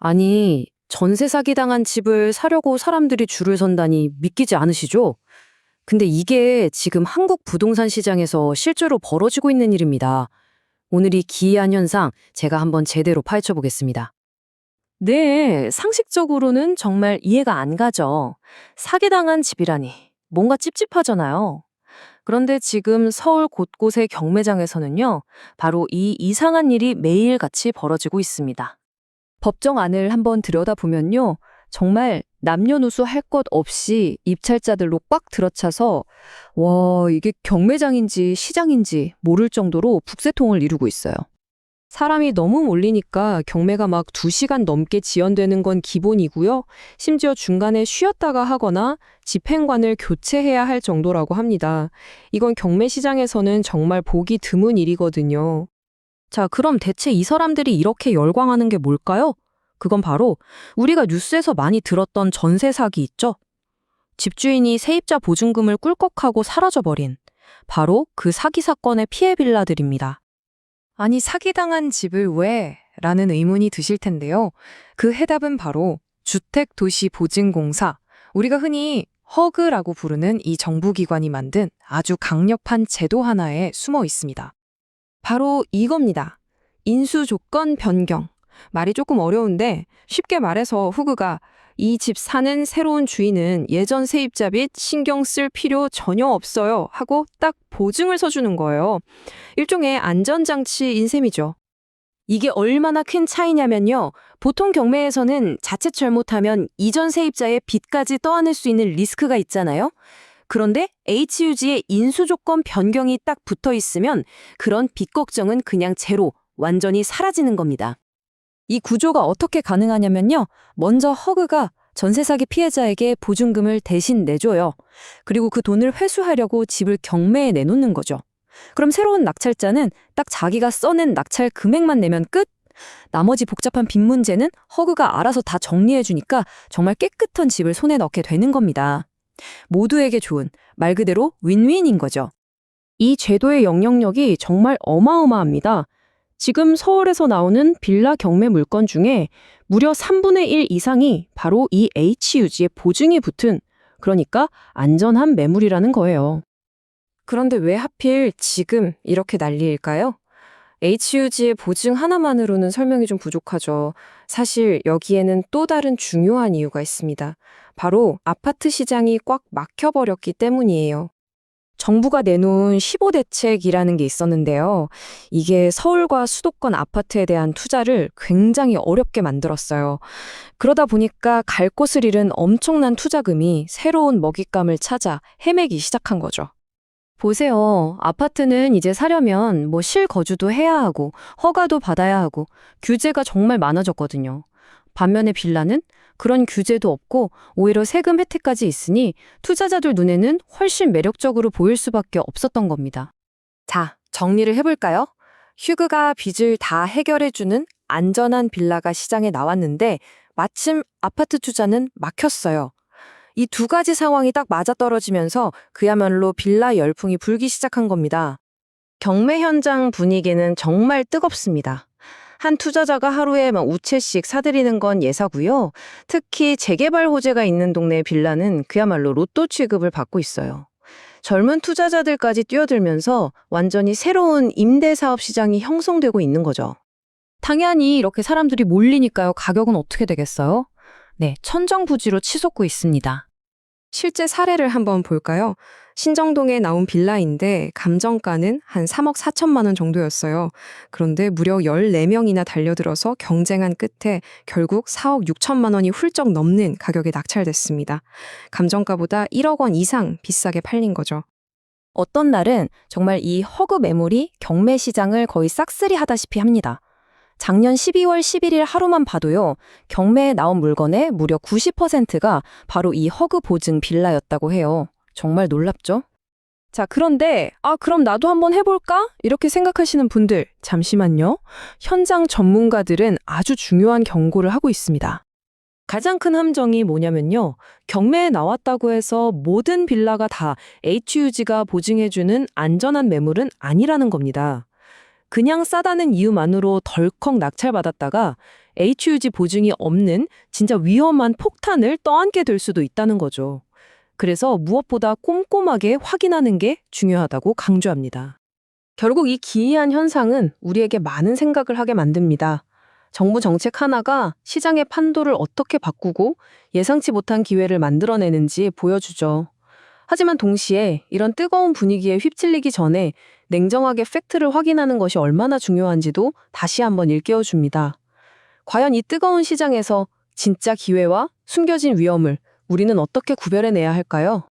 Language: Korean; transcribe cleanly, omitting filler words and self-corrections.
아니, 전세 사기당한 집을 사려고 사람들이 줄을 선다니 믿기지 않으시죠? 근데 이게 지금 한국 부동산 시장에서 실제로 벌어지고 있는 일입니다. 오늘 이 기이한 현상 제가 한번 제대로 파헤쳐 보겠습니다. 네, 상식적으로는 정말 이해가 안 가죠. 사기당한 집이라니. 뭔가 찝찝하잖아요. 그런데 지금 서울 곳곳의 경매장에서는요, 바로 이 이상한 일이 매일같이 벌어지고 있습니다. 법정 안을 한번 들여다보면요. 정말 남녀노소 할 것 없이 입찰자들로 꽉 들어차서 와, 이게 경매장인지 시장인지 모를 정도로 북새통을 이루고 있어요. 사람이 너무 몰리니까 경매가 막 2시간 넘게 지연되는 건 기본이고요. 심지어 중간에 쉬었다가 하거나 집행관을 교체해야 할 정도라고 합니다. 이건 경매 시장에서는 정말 보기 드문 일이거든요. 자, 그럼 대체 이 사람들이 이렇게 열광하는 게 뭘까요? 그건 바로 우리가 뉴스에서 많이 들었던 전세 사기 있죠? 집주인이 세입자 보증금을 꿀꺽하고 사라져버린 바로 그 사기 사건의 피해 빌라들입니다. 아니, 사기당한 집을 왜? 라는 의문이 드실 텐데요. 그 해답은 바로 주택도시보증공사, 우리가 흔히 허그라고 부르는 이 정부기관이 만든 아주 강력한 제도 하나에 숨어 있습니다. 바로 이겁니다. 인수조건 변경. 말이 조금 어려운데 쉽게 말해서 후그가 이 집 사는 새로운 주인은 예전 세입자 빚 신경 쓸 필요 전혀 없어요 하고 딱 보증을 서주는 거예요. 일종의 안전장치인 셈이죠. 이게 얼마나 큰 차이냐면요. 보통 경매에서는 자칫 잘못하면 이전 세입자의 빚까지 떠안을 수 있는 리스크가 있잖아요. 그런데 HUG의 인수조건 변경이 딱 붙어 있으면 그런 빚 걱정은 그냥 제로, 완전히 사라지는 겁니다. 이 구조가 어떻게 가능하냐면요. 먼저 허그가 전세 사기 피해자에게 보증금을 대신 내줘요. 그리고 그 돈을 회수하려고 집을 경매에 내놓는 거죠. 그럼 새로운 낙찰자는 딱 자기가 써낸 낙찰 금액만 내면 끝? 나머지 복잡한 빚 문제는 허그가 알아서 다 정리해 주니까 정말 깨끗한 집을 손에 넣게 되는 겁니다. 모두에게 좋은, 말 그대로 윈윈인 거죠. 이 제도의 영향력이 정말 어마어마합니다. 지금 서울에서 나오는 빌라 경매 물건 중에 무려 3분의 1 이상이 바로 이 HUG의 보증이 붙은, 그러니까 안전한 매물이라는 거예요. 그런데 왜 하필 지금 이렇게 난리일까요? HUG의 보증 하나만으로는 설명이 좀 부족하죠. 사실 여기에는 또 다른 중요한 이유가 있습니다. 바로 아파트 시장이 꽉 막혀버렸기 때문이에요. 정부가 내놓은 15대책이라는 게 있었는데요. 이게 서울과 수도권 아파트에 대한 투자를 굉장히 어렵게 만들었어요. 그러다 보니까 갈 곳을 잃은 엄청난 투자금이 새로운 먹잇감을 찾아 헤매기 시작한 거죠. 보세요. 아파트는 이제 사려면 실거주도 해야 하고 허가도 받아야 하고 규제가 정말 많아졌거든요. 반면에 빌라는 그런 규제도 없고 오히려 세금 혜택까지 있으니 투자자들 눈에는 훨씬 매력적으로 보일 수밖에 없었던 겁니다. 자, 정리를 해볼까요? 휴그가 빚을 다 해결해주는 안전한 빌라가 시장에 나왔는데 마침 아파트 투자는 막혔어요. 이 두 가지 상황이 딱 맞아떨어지면서 그야말로 빌라 열풍이 불기 시작한 겁니다. 경매 현장 분위기는 정말 뜨겁습니다. 한 투자자가 하루에 우채씩 사들이는 건 예사고요. 특히 재개발 호재가 있는 동네 빌라는 그야말로 로또 취급을 받고 있어요. 젊은 투자자들까지 뛰어들면서 완전히 새로운 임대사업 시장이 형성되고 있는 거죠. 당연히 이렇게 사람들이 몰리니까요. 가격은 어떻게 되겠어요? 네, 천정부지로 치솟고 있습니다. 실제 사례를 한번 볼까요? 신정동에 나온 빌라인데 감정가는 한 3억 4천만 원 정도였어요. 그런데 무려 14명이나 달려들어서 경쟁한 끝에 결국 4억 6천만 원이 훌쩍 넘는 가격에 낙찰됐습니다. 감정가보다 1억 원 이상 비싸게 팔린 거죠. 어떤 날은 정말 이 허그 매물이 경매 시장을 거의 싹쓸이 하다시피 합니다. 작년 12월 11일 하루만 봐도요, 경매에 나온 물건의 무려 90%가 바로 이 허그 보증 빌라였다고 해요. 정말 놀랍죠? 자, 그런데 그럼 나도 한번 해볼까? 이렇게 생각하시는 분들, 잠시만요. 현장 전문가들은 아주 중요한 경고를 하고 있습니다. 가장 큰 함정이 뭐냐면요. 경매에 나왔다고 해서 모든 빌라가 다 HUG가 보증해주는 안전한 매물은 아니라는 겁니다. 그냥 싸다는 이유만으로 덜컥 낙찰받았다가 HUG 보증이 없는 진짜 위험한 폭탄을 떠안게 될 수도 있다는 거죠. 그래서 무엇보다 꼼꼼하게 확인하는 게 중요하다고 강조합니다. 결국 이 기이한 현상은 우리에게 많은 생각을 하게 만듭니다. 정부 정책 하나가 시장의 판도를 어떻게 바꾸고 예상치 못한 기회를 만들어내는지 보여주죠. 하지만 동시에 이런 뜨거운 분위기에 휩쓸리기 전에 냉정하게 팩트를 확인하는 것이 얼마나 중요한지도 다시 한번 일깨워줍니다. 과연 이 뜨거운 시장에서 진짜 기회와 숨겨진 위험을 우리는 어떻게 구별해내야 할까요?